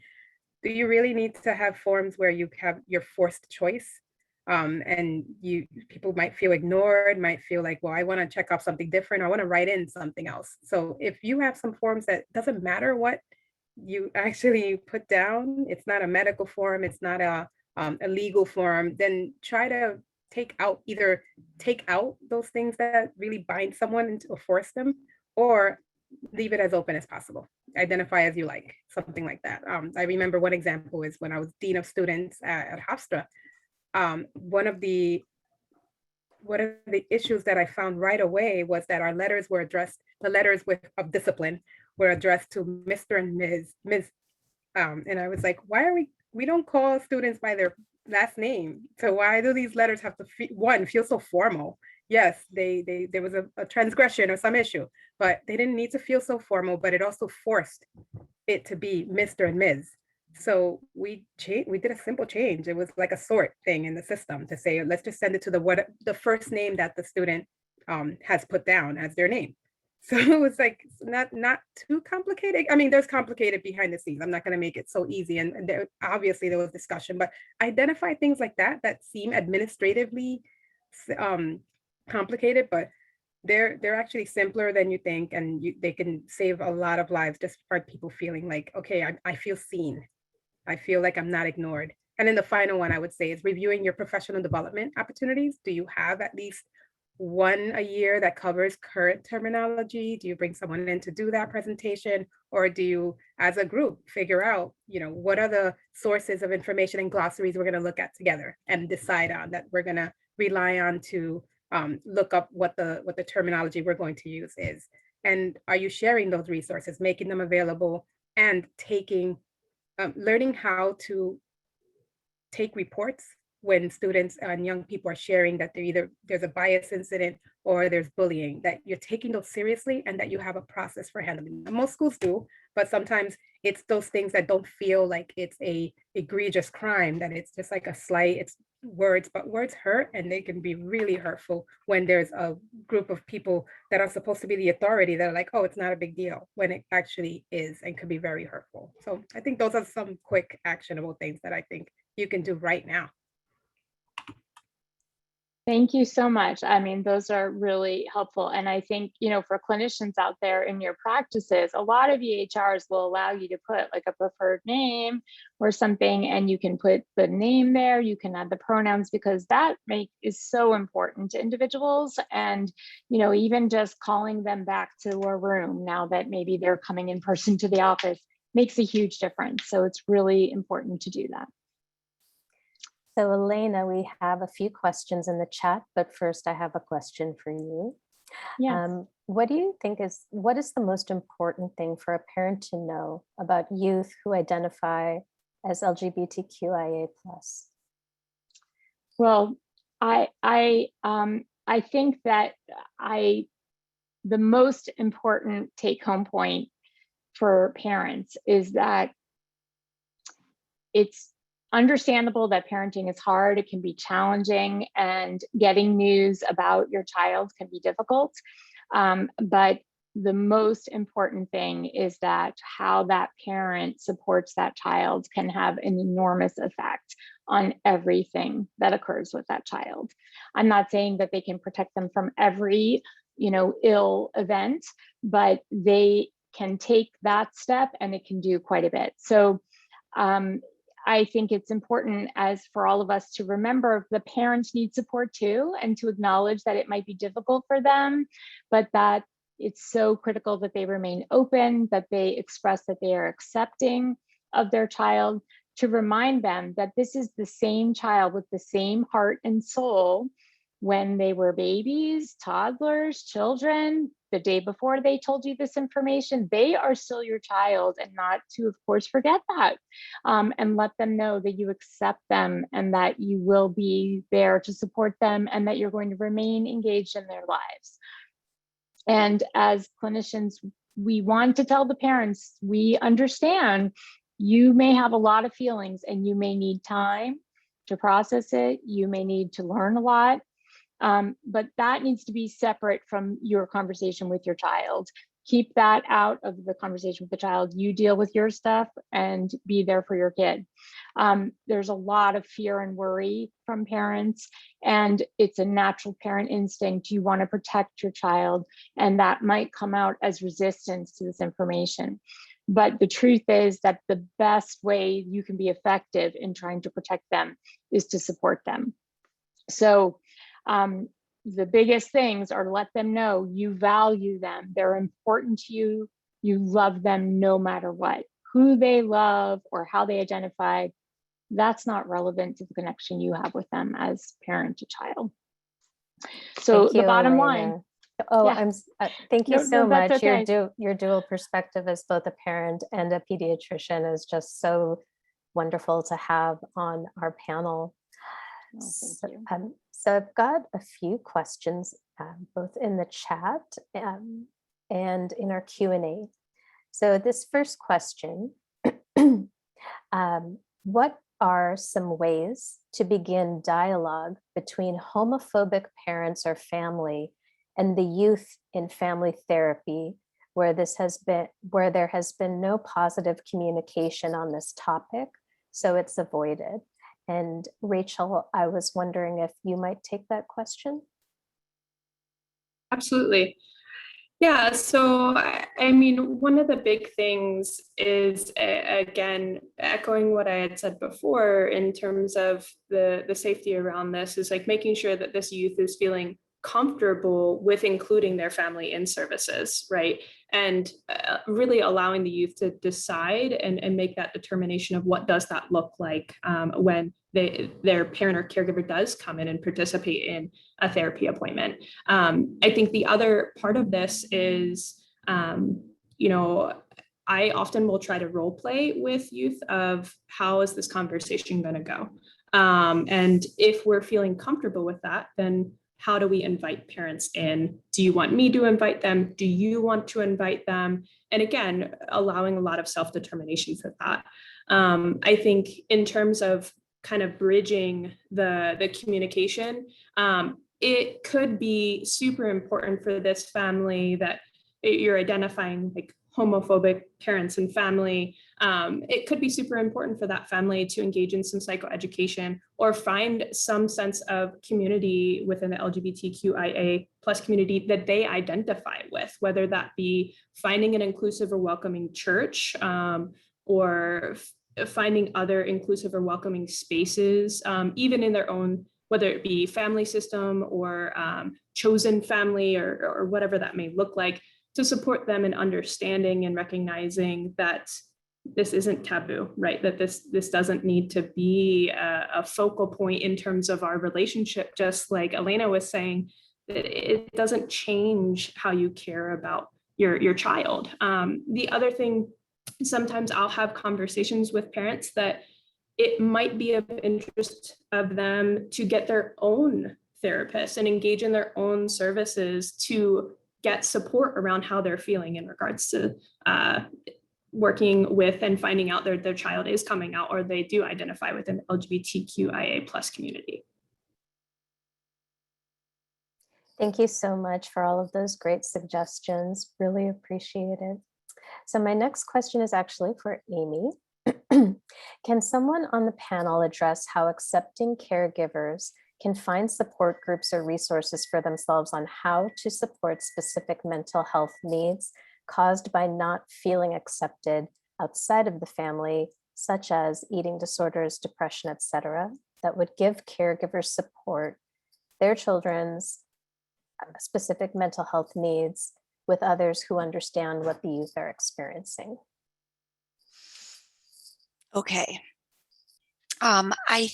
Do you really need to have forms where you have your forced choice? And people might feel ignored, might feel like, well, I want to check off something different. I want to write in something else. So if you have some forms that doesn't matter what you actually put down, it's not a medical form, it's not a legal form, then try to either take out those things that really bind someone or force them, or leave it as open as possible. Identify as you like, something like that. I remember one example is when I was dean of students at Hofstra. One of the issues that I found right away was that our letters were addressed, the letters of discipline were addressed to Mr. and Ms. And I was like, we don't call students by their last name. So why do these letters have to feel so formal? Yes, there was a transgression or some issue, but they didn't need to feel so formal, but it also forced it to be Mr. and Ms. So we did a simple change. It was like a sort thing in the system to say, let's just send it to the first name that the student has put down as their name. So it was like not too complicated. I mean, there's complicated behind the scenes. I'm not going to make it so easy. And obviously there was discussion, but identify things like that seem administratively complicated, but they're actually simpler than you think, and they can save a lot of lives just by people feeling like, okay, I feel seen. I feel like I'm not ignored. And then the final one I would say is reviewing your professional development opportunities. Do you have at least one a year that covers current terminology? Do you bring someone in to do that presentation? Or do you, as a group, figure out, what are the sources of information and glossaries we're going to look at together and decide on that we're going to rely on to look up what the terminology we're going to use is? And are you sharing those resources, making them available, and learning how to take reports when students and young people are sharing that there's a bias incident or there's bullying, that you're taking those seriously and that you have a process for handling them. Most schools do, but sometimes it's those things that don't feel like it's a egregious crime, that it's just like a slight, it's words, but words hurt, and they can be really hurtful when there's a group of people that are supposed to be the authority that are like, oh, it's not a big deal, when it actually is and could be very hurtful. So I think those are some quick actionable things that I think you can do right now. Thank you so much. I mean, those are really helpful. And I think, for clinicians out there in your practices, a lot of EHRs will allow you to put like a preferred name or something, and you can put the name there, you can add the pronouns, because that is so important to individuals. And, even just calling them back to a room now that maybe they're coming in person to the office makes a huge difference. So it's really important to do that. So Elena, we have a few questions in the chat, but first I have a question for you. Yes. What do you think what is the most important thing for a parent to know about youth who identify as LGBTQIA+? Well, I think that the most important take-home point for parents is that it's understandable that parenting is hard, it can be challenging, and getting news about your child can be difficult. But the most important thing is that how that parent supports that child can have an enormous effect on everything that occurs with that child. I'm not saying that they can protect them from every, ill event, but they can take that step and it can do quite a bit. So I think it's important as for all of us to remember the parents need support too, and to acknowledge that it might be difficult for them, but that it's so critical that they remain open, that they express that they are accepting of their child, to remind them that this is the same child with the same heart and soul when they were babies, toddlers, children, the day before they told you this information. They are still your child, and not to, of course, forget that, and let them know that you accept them and that you will be there to support them and that you're going to remain engaged in their lives. And as clinicians, we want to tell the parents, we understand you may have a lot of feelings and you may need time to process it. You may need to learn a lot. But that needs to be separate from your conversation with your child. Keep that out of the conversation with the child. You deal with your stuff and be there for your kid. There's a lot of fear and worry from parents, and it's a natural parent instinct. You want to protect your child, and that might come out as resistance to this information. But the truth is that the best way you can be effective in trying to protect them is to support them. So the biggest things are let them know you value them. They're important to you. You love them no matter what. Who they love or how they identify, that's not relevant to the connection you have with them as parent to child. So the bottom line. Oh, Yeah. thank you so much. Okay. Your dual perspective as both a parent and a pediatrician is just so wonderful to have on our panel. Oh, thank you. So I've got a few questions, both in the chat and in our Q&A. So this first question, what are some ways to begin dialogue between homophobic parents or family and the youth in family therapy where there has been no positive communication on this topic, so it's avoided? And Rachel, I was wondering if you might take that question. Absolutely. Yeah, so I mean, one of the big things is, again, echoing what I had said before in terms of the safety around this, is like making sure that this youth is feeling comfortable with including their family in services, right? And really allowing the youth to decide and make that determination of what does that look like when their parent or caregiver does come in and participate in a therapy appointment. I think the other part of this is, you know, I often will try to role play with youth of how is this conversation going to go? And if we're feeling comfortable with that, then how do we invite parents in? Do you want me to invite them? Do you want to invite them? And again, allowing a lot of self-determination for that. I think in terms of kind of bridging the communication, it could be super important for this family that you're identifying like homophobic parents and family. It could be super important for that family to engage in some psychoeducation or find some sense of community within the LGBTQIA plus community that they identify with, whether that be finding an inclusive or welcoming church, or finding other inclusive or welcoming spaces, even in their own, whether it be family system or chosen family or whatever that may look like, to support them in understanding and recognizing that this isn't taboo, right? That this doesn't need to be a focal point in terms of our relationship, just like Elena was saying, that it doesn't change how you care about your child. The other thing, sometimes I'll have conversations with parents that it might be of interest of them to get their own therapist and engage in their own services to get support around how they're feeling in regards to working with and finding out that their child is coming out or they do identify with an LGBTQIA plus community. Thank you so much for all of those great suggestions. Really appreciate it. So my next question is actually for Amy. Can someone on the panel address how accepting caregivers can find support groups or resources for themselves on how to support specific mental health needs caused by not feeling accepted outside of the family such as eating disorders, depression, etc., that would give caregivers support their children's specific mental health needs with others who understand what the youth are experiencing. Okay. I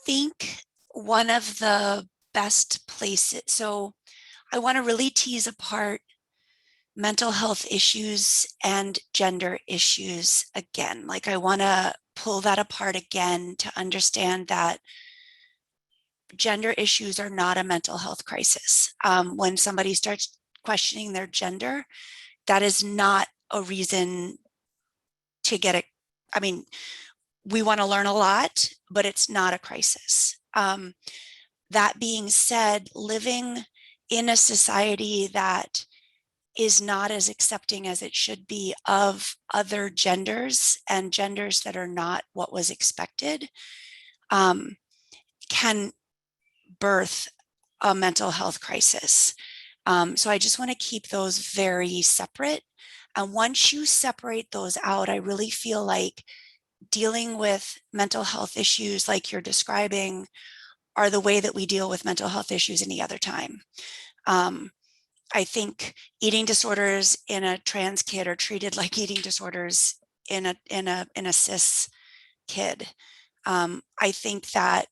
think one of the best places, so I want to really tease apart mental health issues and gender issues again. Like, I want to pull that apart again to understand that gender issues are not a mental health crisis. When somebody starts questioning their gender, that is not a reason to get it. I mean, we want to learn a lot, but it's not a crisis. That being said, living in a society that is not as accepting as it should be of other genders and genders that are not what was expected, can birth a mental health crisis. So I just want to keep those very separate. And once you separate those out, I really feel like dealing with mental health issues like you're describing are the way that we deal with mental health issues any other time. I think eating disorders in a trans kid are treated like eating disorders in a cis kid. I think that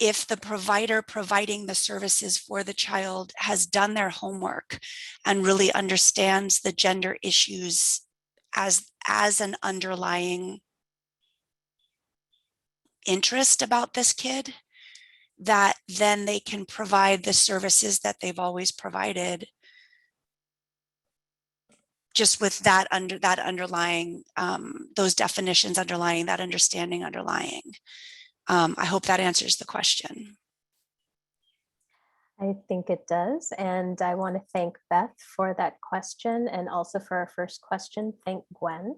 if the provider providing the services for the child has done their homework and really understands the gender issues as an underlying interest about this kid, that then they can provide the services that they've always provided, just with that underlying, those definitions underlying, that understanding underlying. I hope that answers the question. I think it does. And I want to thank Beth for that question, and also for our first question, thank Gwen.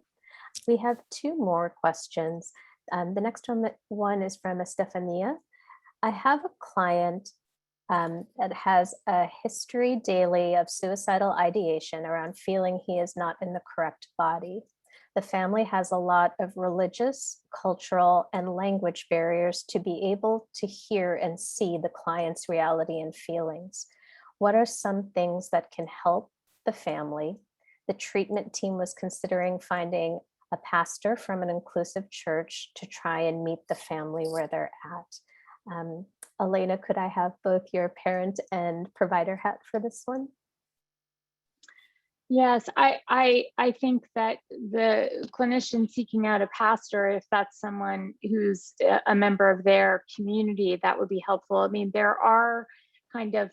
We have two more questions. The next one is from Estefania. I have a client that has a history daily of suicidal ideation around feeling he is not in the correct body. The family has a lot of religious, cultural, and language barriers to be able to hear and see the client's reality and feelings. What are some things that can help the family? The treatment team was considering finding a pastor from an inclusive church to try and meet the family where they're at. Elena, could I have both your parent and provider hat for this one? Yes, I think that the clinician seeking out a pastor, if that's someone who's a member of their community, that would be helpful. I mean, there are kind of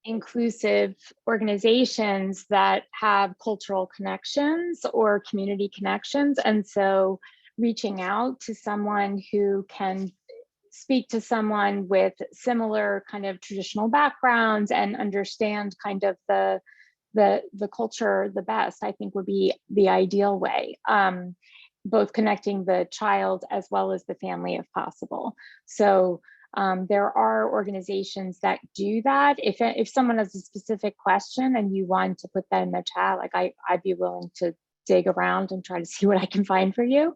inclusive organizations that have cultural connections or community connections. And so reaching out to someone who can speak to someone with similar kind of traditional backgrounds and understand kind of the culture the best, I think would be the ideal way, both connecting the child as well as the family if possible. So there are organizations that do that. If someone has a specific question and you want to put that in the chat, like I'd be willing to dig around and try to see what I can find for you.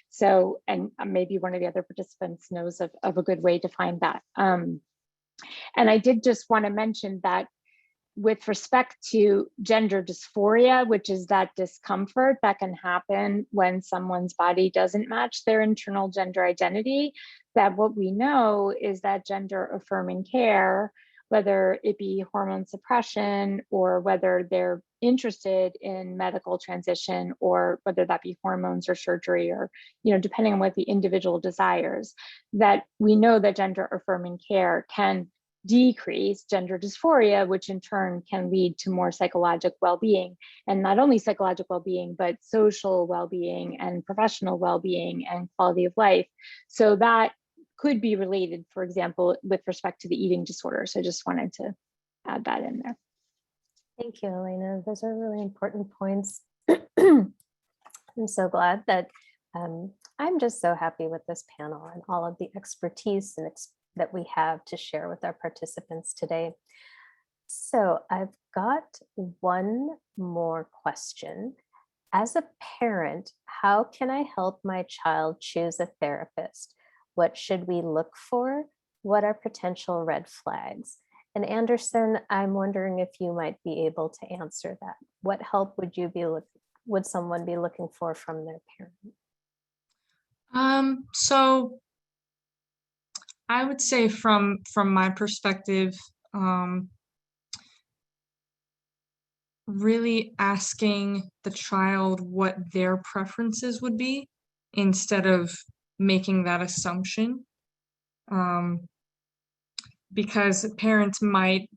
So, and maybe one of the other participants knows of a good way to find that. And I did just want to mention that with respect to gender dysphoria, which is that discomfort that can happen when someone's body doesn't match their internal gender identity, that what we know is that gender affirming care, whether it be hormone suppression or whether they're interested in medical transition or whether that be hormones or surgery or, depending on what the individual desires, that we know that gender affirming care can decrease gender dysphoria, which in turn can lead to more psychological well-being, and not only psychological well-being, but social well-being and professional well-being and quality of life. So that could be related, for example, with respect to the eating disorder. So I just wanted to add that in there. Thank you, Elena. Those are really important points. I'm so glad that I'm just so happy with this panel and all of the expertise and that we have to share with our participants today. So I've got one more question. as a parent, how can I help my child choose a therapist? What should we look for? What are potential red flags? And Anderson, I'm wondering if you might be able to answer that. What help would someone be looking for from their parent? So I would say from my perspective, really asking the child what their preferences would be instead of making that assumption. Because parents might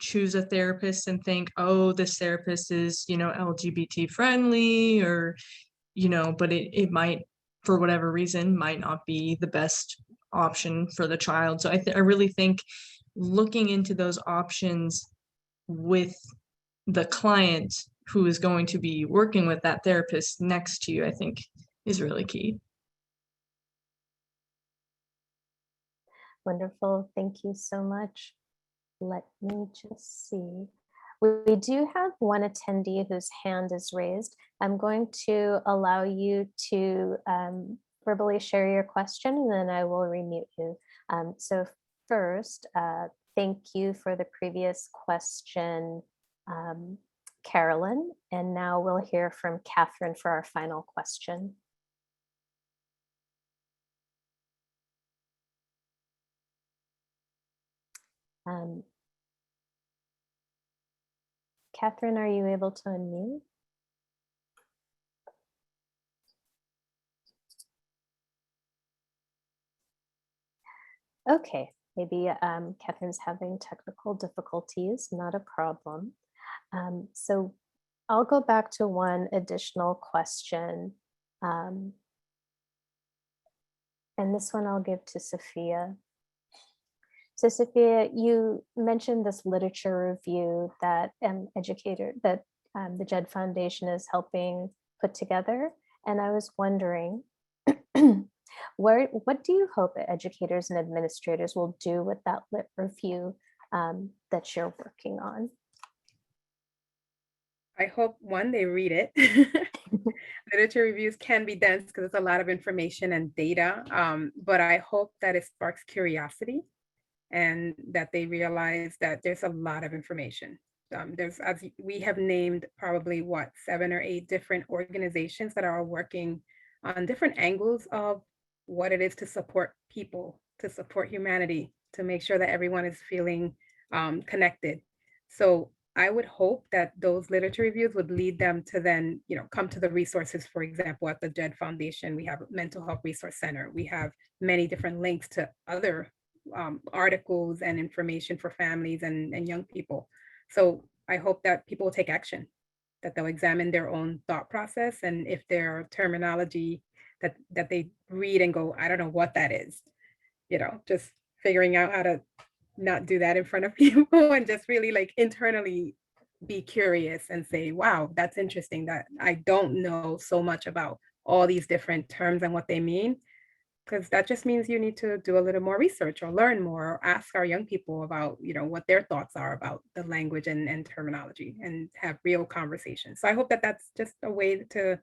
choose a therapist and think, oh, this therapist is, LGBT friendly, or, but it might, for whatever reason, might not be the best option for the child. So I really think looking into those options with the client who is going to be working with that therapist next to you, I think is really key. Wonderful. Thank you so much. Let me just see. We do have one attendee whose hand is raised. I'm going to allow you to verbally share your question, and then I will remute you. So first, thank you for the previous question, Carolyn. And now we'll hear from Catherine for our final question. Catherine, are you able to unmute? Okay, maybe Catherine's having technical difficulties, not a problem. So I'll go back to one additional question. And this one I'll give to Sophia. So Sophia, you mentioned this literature review that the JED Foundation is helping put together. And I was wondering, what do you hope educators and administrators will do with that lit review that you're working on? I hope, one, they read it. Literature reviews can be dense because it's a lot of information and data, but I hope that it sparks curiosity and that they realize that there's a lot of information. As we have named probably 7 or 8 different organizations that are working on different angles of what it is to support people, to support humanity, to make sure that everyone is feeling connected. So I would hope that those literature reviews would lead them to then, come to the resources. For example, at the JED Foundation, we have a mental health resource center. We have many different links to other articles and information for families and young people. So I hope that people will take action, that they'll examine their own thought process, and if there are terminology that they read and go, I don't know what that is, just figuring out how to not do that in front of people and just really internally be curious and say, wow, that's interesting that I don't know so much about all these different terms and what they mean. Because that just means you need to do a little more research or learn more, or ask our young people about, what their thoughts are about the language and terminology, and have real conversations. So I hope that that's just a way to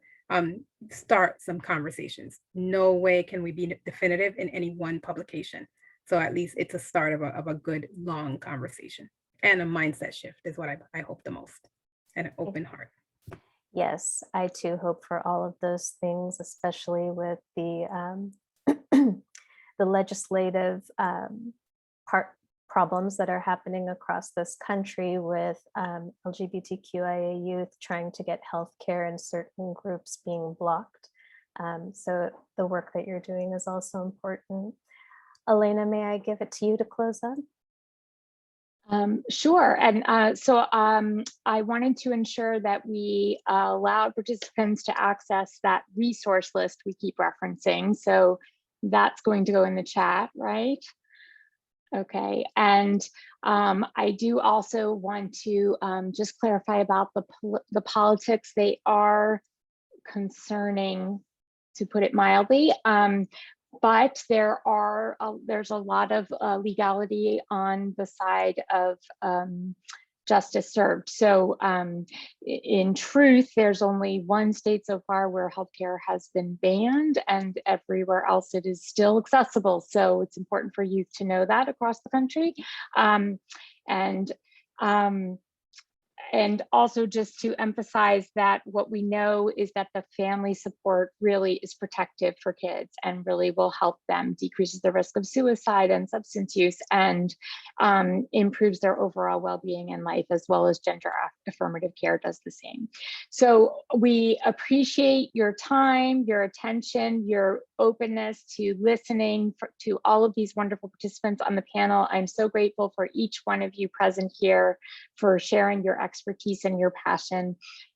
start some conversations. No way can we be definitive in any one publication. So at least it's a start of a good long conversation, and a mindset shift is what I hope the most, and an open heart. Yes, I too hope for all of those things, especially with the the legislative problems that are happening across this country with LGBTQIA youth trying to get healthcare and certain groups being blocked. So the work that you're doing is also important. Elena, may I give it to you to close on? Sure. And so I wanted to ensure that we allowed participants to access that resource list we keep referencing. So that's going to go in the chat, right? Okay. And I do also want to just clarify about the politics. They are concerning, to put it mildly. But there's a lot of legality on the side of justice served. So in truth, there's only one state so far where healthcare has been banned, and everywhere else it is still accessible. So it's important for youth to know that across the country. And also just to emphasize that what we know is that the family support really is protective for kids and really will help them, decreases the risk of suicide and substance use, and improves their overall well-being in life, as well as gender affirmative care does the same. So we appreciate your time, your attention, your openness to listening to all of these wonderful participants on the panel. I'm so grateful for each one of you present here for sharing your expertise and your passion.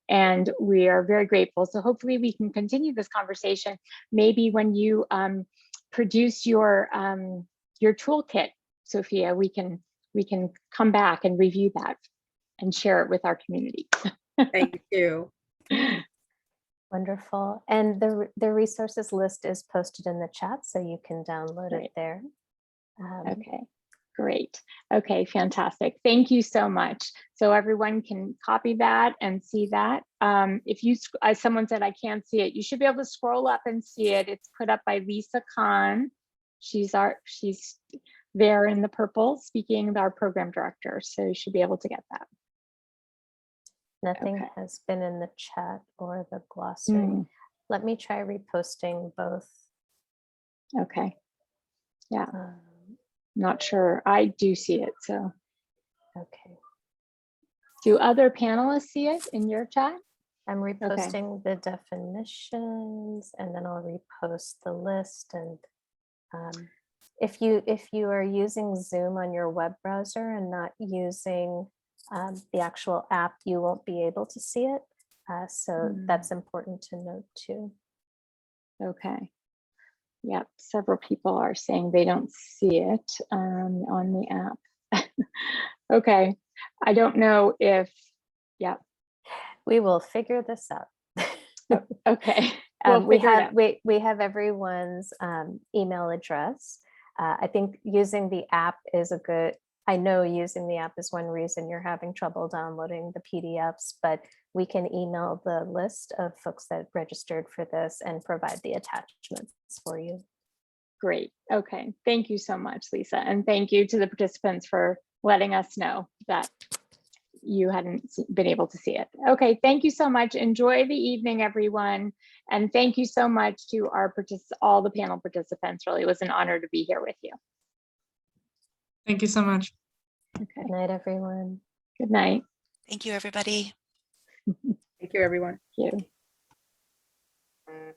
And we are very grateful. So hopefully we can continue this conversation. Maybe when you produce your toolkit, Sophia, we can come back and review that and share it with our community. Thank you. Wonderful. And the resources list is posted in the chat, so you can download it there. Okay, great. Okay, fantastic. Thank you so much. So everyone can copy that and see that. If you, as someone said, I can't see it, you should be able to scroll up and see it. It's put up by Lisa Kahn. She's there in the purple, speaking with our program director. So you should be able to get that. Nothing has been in the chat or the glossary. Let me try reposting both. Okay. Yeah. Not sure. I do see it. So. Okay. Do other panelists see it in your chat? I'm reposting the definitions, and then I'll repost the list. And if you are using Zoom on your web browser and not using the actual app, you won't be able to see it. So that's important to note too. Okay. Yep. Several people are saying they don't see it on the app. Okay. I don't know if, yeah. We will figure this out. Okay. We have everyone's email address. I think using the app is a good, I know using the app is one reason you're having trouble downloading the PDFs, but we can email the list of folks that registered for this and provide the attachments for you. Great. Okay. Thank you so much, Lisa. And thank you to the participants for letting us know that you hadn't been able to see it. Okay. Thank you so much. Enjoy the evening, everyone. And thank you so much to all the panel participants. Really, it was an honor to be here with you. Thank you so much. Okay. Good night, everyone. Good night. Thank you, everybody. Thank you, everyone. Thank you.